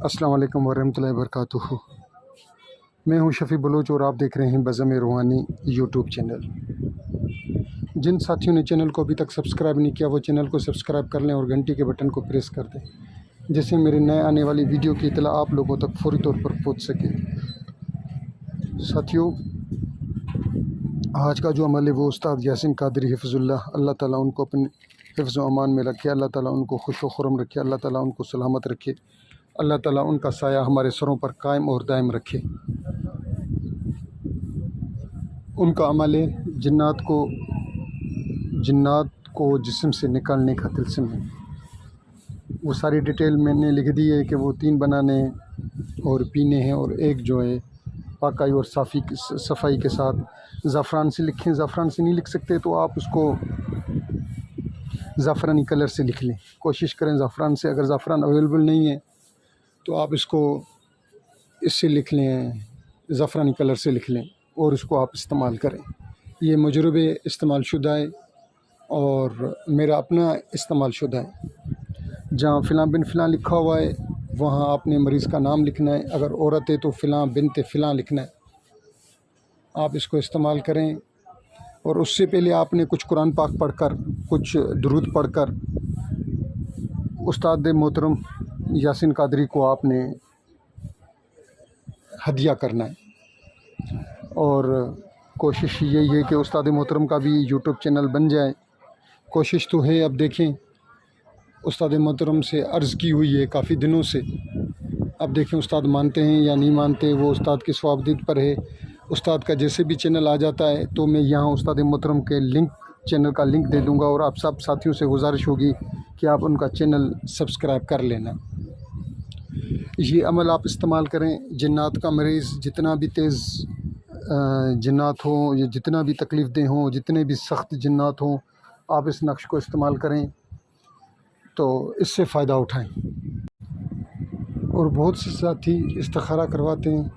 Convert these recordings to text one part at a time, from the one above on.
السلام علیکم ورحمۃ اللہ وبرکاتہ۔ میں ہوں شفیع بلوچ اور آپ دیکھ رہے ہیں بزم روحانی یوٹیوب چینل۔ جن ساتھیوں نے چینل کو ابھی تک سبسکرائب نہیں کیا وہ چینل کو سبسکرائب کر لیں اور گھنٹی کے بٹن کو پریس کر دیں، جس سے میرے نئے آنے والی ویڈیو کی اطلاع آپ لوگوں تک فوری طور پر پہنچ سکے۔ ساتھیوں، آج کا جو عمل ہے وہ استاد یاسین قادری حفظ اللہ تعالیٰ ان کو اپنے حفظ و امان میں رکھے، اللہ تعالیٰ ان کو خوش و خرم رکھے، اللہ تعالیٰ ان کو سلامت رکھے، اللہ تعالیٰ ان کا سایہ ہمارے سروں پر قائم اور دائم رکھے۔ ان کا عمل ہے جنات کو جسم سے نکالنے کا طلسم ہے۔ وہ ساری ڈیٹیل میں نے لکھ دی ہے کہ وہ 3 بنانے اور پینے ہیں، اور ایک جو ہے پاکائی اور صفائی کے ساتھ زعفران سے لکھیں۔ زعفران سے نہیں لکھ سکتے تو آپ اس کو زعفرانی کلر سے لکھ لیں، کوشش کریں زعفران سے۔ اگر زعفران اویلیبل نہیں ہے تو آپ اس کو اس سے لکھ لیں، زعفرانی کلر سے لکھ لیں اور اس کو آپ استعمال کریں۔ یہ مجربے استعمال شدہ ہے اور میرا اپنا استعمال شدہ ہے۔ جہاں فلاں بن فلاں لکھا ہوا ہے وہاں آپ نے مریض کا نام لکھنا ہے، اگر عورت ہے تو فلاں بنت فلاں لکھنا ہے۔ آپ اس کو استعمال کریں، اور اس سے پہلے آپ نے کچھ قرآن پاک پڑھ کر، کچھ درود پڑھ کر استاد محترم یاسین قادری کو آپ نے ہدیہ کرنا ہے۔ اور کوشش یہی ہے کہ استاد محترم کا بھی یوٹیوب چینل بن جائے، کوشش تو ہے۔ اب دیکھیں، استاد محترم سے عرض کی ہوئی ہے کافی دنوں سے، اب دیکھیں استاد مانتے ہیں یا نہیں مانتے، وہ استاد کی صوابدید پر ہے۔ استاد کا جیسے بھی چینل آ جاتا ہے تو میں یہاں استاد محترم کے چینل کا لنک دے دوں گا، اور آپ سب ساتھیوں سے گزارش ہوگی کہ آپ ان کا چینل سبسکرائب کر لینا۔ یہ عمل آپ استعمال کریں۔ جنات کا مریض جتنا بھی تیز جنات ہوں یا جتنا بھی تکلیف دہ ہوں، جتنے بھی سخت جنات ہوں، آپ اس نقش کو استعمال کریں تو اس سے فائدہ اٹھائیں۔ اور بہت سے ساتھی استخارہ کرواتے ہیں،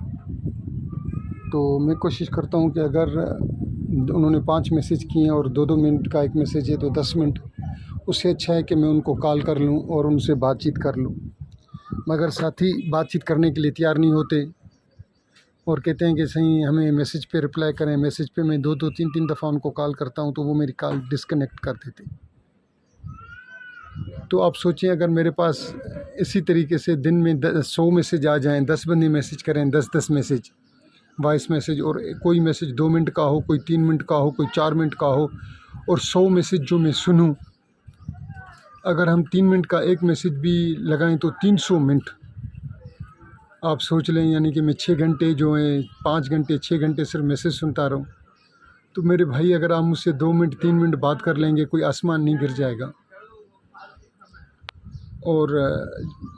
تو میں کوشش کرتا ہوں کہ اگر انہوں نے 5 میسیج کیے ہیں اور 2 منٹ کا ایک میسیج ہے تو 10 منٹ، اس سے اچھا ہے کہ میں ان کو کال کر لوں اور ان سے بات چیت کر لوں۔ مگر ساتھی بات چیت کرنے کے لیے تیار نہیں ہوتے اور کہتے ہیں کہ صحیح ہمیں میسیج پہ رپلائی کریں۔ میسیج پہ میں 2 3 دفعہ ان کو کال کرتا ہوں تو وہ میری کال ڈسکنیکٹ کر دیتے۔ تو آپ سوچیں، اگر میرے پاس اسی طریقے سے دن میں 100 میسیج آ جائیں، 10 بندے میسیج کریں، 10 میسیج وائس میسیج، اور کوئی میسیج 2 منٹ کا ہو، کوئی 3 منٹ کا ہو، کوئی 4 منٹ کا ہو، اور 100 میسیج جو میں سنوں، اگر ہم 3 منٹ کا ایک میسیج بھی لگائیں تو 300 منٹ آپ سوچ لیں، یعنی کہ میں 6 گھنٹے جو ہیں 5 گھنٹے 6 گھنٹے صرف میسیج سنتا رہوں، تو میرے بھائی اگر آپ مجھ سے 2 منٹ 3 منٹ بات کر لیں گے، کوئی آسمان نہیں گر جائے گا۔ اور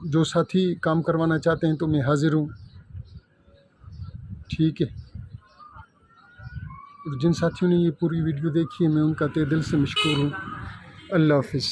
جو ساتھی کام کروانا چاہتے ہیں تو میں حاضر ہوں، ٹھیک ہے۔ جن ساتھیوں نے یہ پوری ویڈیو دیکھی ہے میں ان کا تہ دل سے مشکور ہوں۔ اللہ حافظ۔